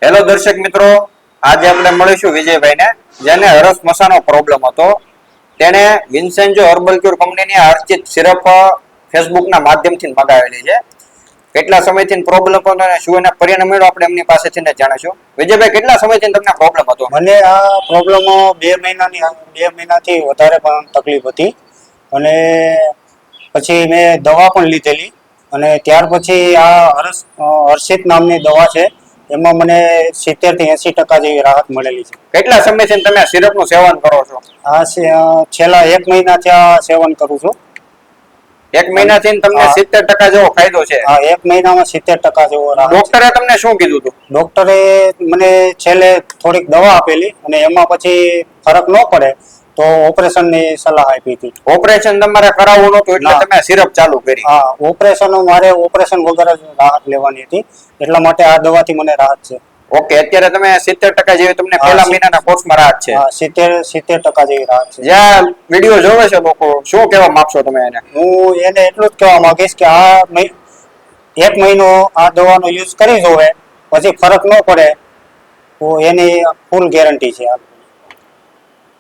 Hello દર્શક મિત્રો, આજે આપણે મળીશું વિજયભાઈને, જેને હરસ મસાનો પ્રોબ્લેમ હતો. તેણે વિન્સેન્જો હર્બલ ક્યોર કંપનીની અર્ચિત સિરપ ફેસબુકના માધ્યમથી મગાવેલી છે. કેટલા સમયથી પ્રોબ્લેમ હતો અને શું એના પરિણામ મળ્યો આપણે એમની પાસેથી જાણીશું. વિજયભાઈ, કેટલા સમયથી તમને પ્રોબ્લેમ હતો? મને આ પ્રોબ્લેમ 2 મહિનાથી વધારે પણ તકલીફ હતી અને પછી મેં દવા પણ લીધેલી અને ત્યાર પછી આ હર્ષિત નામની દવા છે, એમાં મને 70 થી 80% જેવી રાહત મળેલી છે. કેટલા સમયથી તમે આ સિરપનું સેવન કરો છો? આ છેલ્લા 1 મહિનાથી આ સેવન કરું છું. 1 મહિનાથી તમને 70% જેવો ફાયદો છે? હા, 1 મહિનામાં 70% જેવો રાહત. ડોક્ટરે તમને શું કીધું હતું? ડોક્ટરે મને છેલ્લે થોડીક દવા આપેલી અને એમાં પછી ફરક ન પડે તો ઓપરેશનની સલાહ આપી હતી. ઓપરેશન તમારે કરાવવું નહોતું એટલે તમે સિરપ ચાલુ કરી? હા, મારે ઓપરેશન વગર જ રાહત લેવાની હતી, એટલા માટે આ દવાથી મને રાહત છે. ઓકે, અત્યારે તમે 70% જેવી તમને પહેલા મહિનાના કોર્સમાં રાહત છે? હા, 70% જેવી રાહત છે. જ્યાં વિડીયો જોવે છે લોકો, શું કહેવા માંગશો તમે એને? હું એને એટલું જ કહેવા માંગીશ કે આ 1 મહિનો આ દવાનો યુઝ કરી જોવે, પછી ફરક ન પડે તો એની ફૂલ ગેરંટી છે.